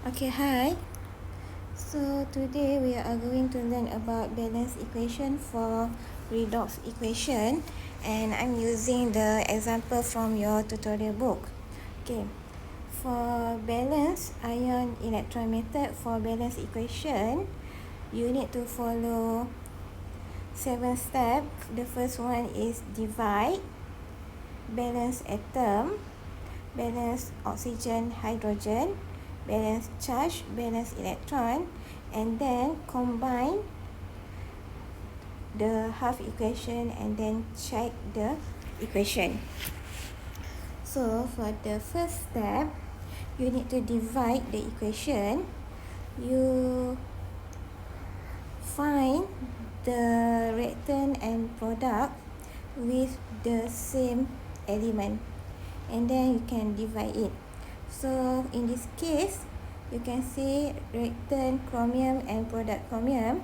Okay, hi. So today we are going to learn about balance equation for redox equation, and I'm using the example from your tutorial book. Okay, for balance ion electron method for balance equation, you need to follow 7 steps. The first one is divide, balance atom, balance oxygen, hydrogen, balance charge, balance electron, and then combine the half equation and then check the equation. So for the first step, you need to divide the equation. You find the reactant and product with the same element, and then you can divide it. So in this case, you can see reactant chromium and product chromium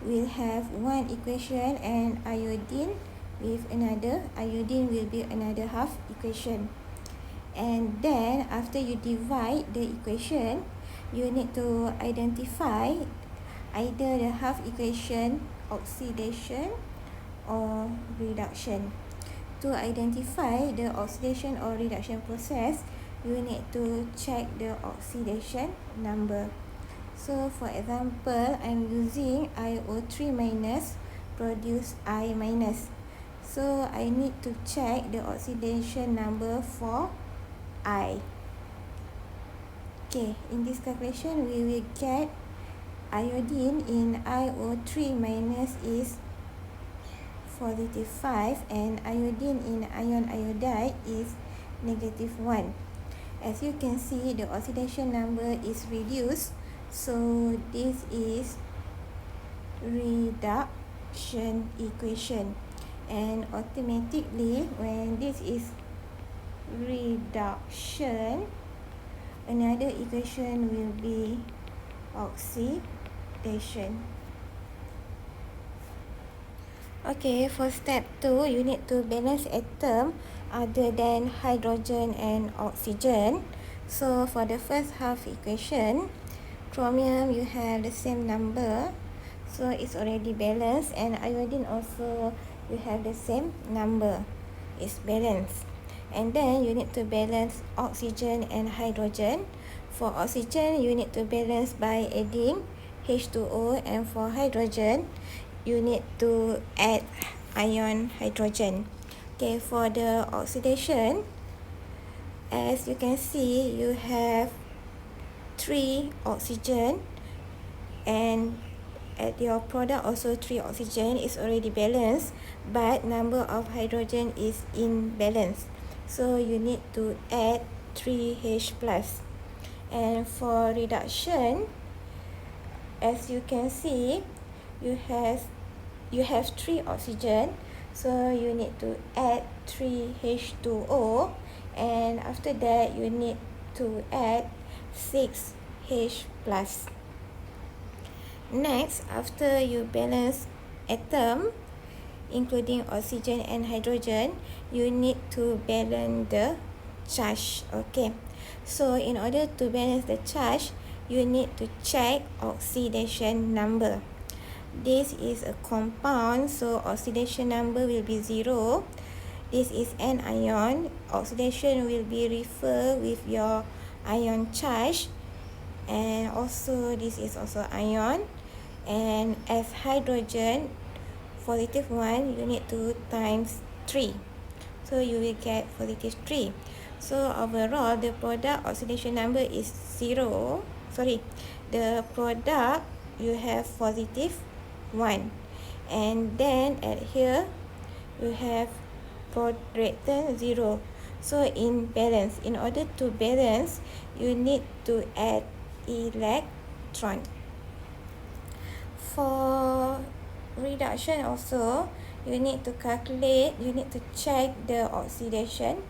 will have one equation, and iodine with another. Iodine will be another half equation. And then after you divide the equation, you need to identify either the half equation oxidation or reduction. To identify the oxidation or reduction process, you need to check the oxidation number. So for example, I'm using IO3 minus produce I minus. So I need to check the oxidation number for I. Okay, in this calculation we will get iodine in IO3 minus is +5, and iodine in ion iodide is -1. As you can see, the oxidation number is reduced, so this is reduction equation, and automatically when this is reduction, another equation will be oxidation. Okay, for step 2, you need to balance atom other than hydrogen and oxygen. So for the first half equation, chromium you have the same number, so it's already balanced, and iodine also you have the same number, it's balanced. And then you need to balance oxygen and hydrogen. For oxygen, you need to balance by adding H2O, and for hydrogen, you need to add ion hydrogen. Okay, for the oxidation, as you can see, you have 3 oxygen, and at your product also 3 oxygen is already balanced, but number of hydrogen is imbalance, so you need to add 3H plus. And for reduction, as you can see, you have 3 oxygen, so you need to add 3H2O, and after that you need to add 6H plus. Next, after you balance atom including oxygen and hydrogen, you need to balance the charge. Okay, so in order to balance the charge, you need to check oxidation number. This is a compound, so oxidation number will be 0. This is an ion. Oxidation will be referred with your ion charge, and also this is also ion. And as hydrogen +1, you need to times 3, so you will get +3. So overall the product oxidation number is 0. The product you have +1, and then at here you have reactant 0. So in balance, in order to balance, you need to add electron. For reduction also, you need to calculate, you need to check the oxidation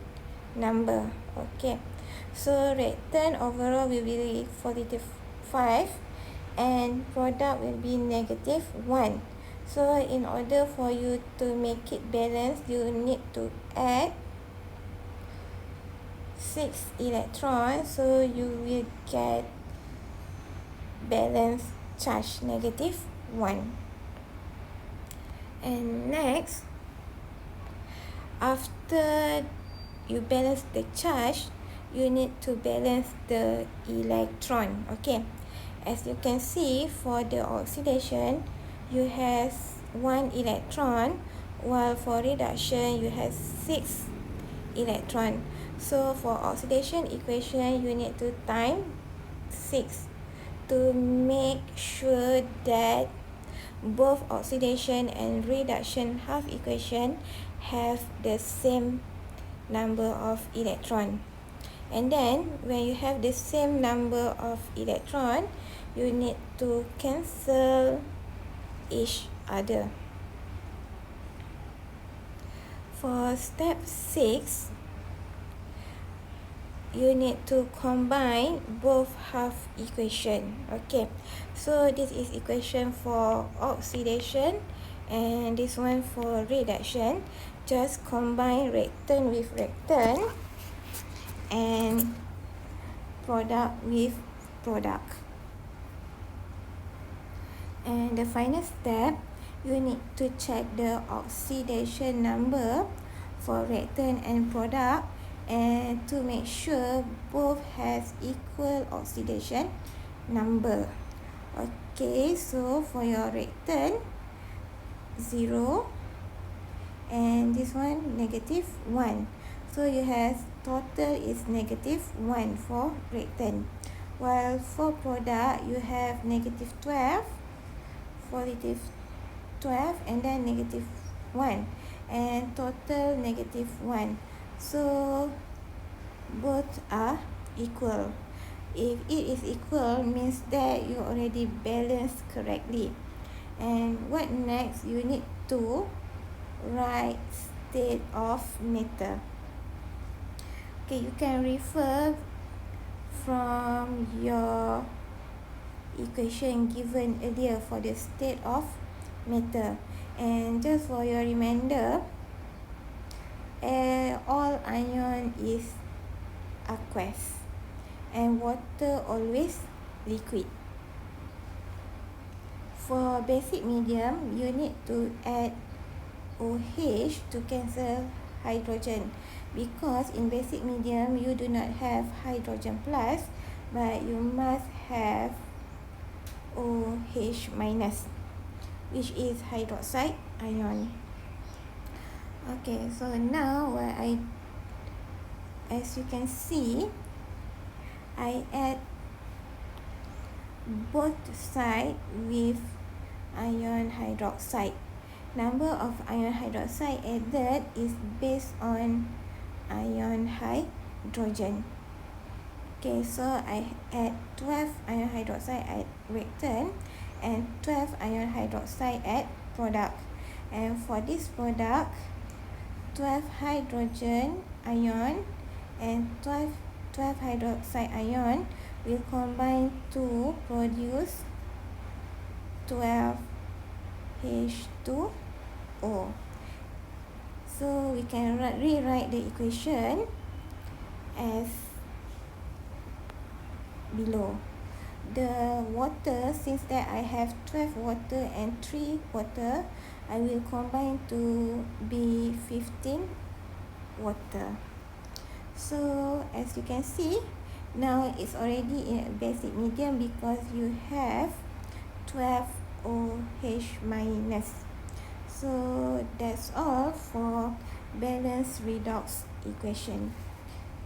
number. Okay, so reactant overall will be +5, and product will be -1. So in order for you to make it balance, you need to add 6 electrons, so you will get balance charge, -1. And next, after you balance the charge, you need to balance the electron. Okay, as you can see, for the oxidation, you have 1 electron, while for reduction, you have 6 electron. So for oxidation equation, you need to times 6 to make sure that both oxidation and reduction half equation have the same number of electron. And then when you have the same number of electron, you need to cancel each other. For step 6, you need to combine both half equation. Okay, so this is equation for oxidation and this one for reduction. Just combine reactant with reactant and product with product. And the final step, you need to check the oxidation number for reactant and product, and to make sure both has equal oxidation number. Okay, so for your reactant, 0, and this one -1. So you have total is -1 for reactant. While for product, you have -12, +12, and then -1, and total -1. So both are equal. If it is equal, means that you already balanced correctly. And what next? You need to write state of matter. Okay, you can refer from your equation given earlier for the state of matter. And just for your reminder, all ion is aqueous and water always liquid. For basic medium, you need to add OH to cancel hydrogen, because in basic medium you do not have hydrogen plus, but you must have OH minus, which is hydroxide ion. Okay, so now as you can see, I add both sides with ion hydroxide. Number of ion hydroxide added is based on ion hydrogen. Okay, so I add 12 ion hydroxide at reactant and 12 ion hydroxide at product. And for this product, 12 hydrogen ion and 12 hydroxide ion will combine to produce 12 H2O. So we can rewrite the equation as below. The water, since that I have 12 water and 3 water, I will combine to be 15 water. So as you can see, now it's already in a basic medium because you have 12 OH minus. So that's all for balanced redox equation.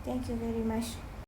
Thank you very much.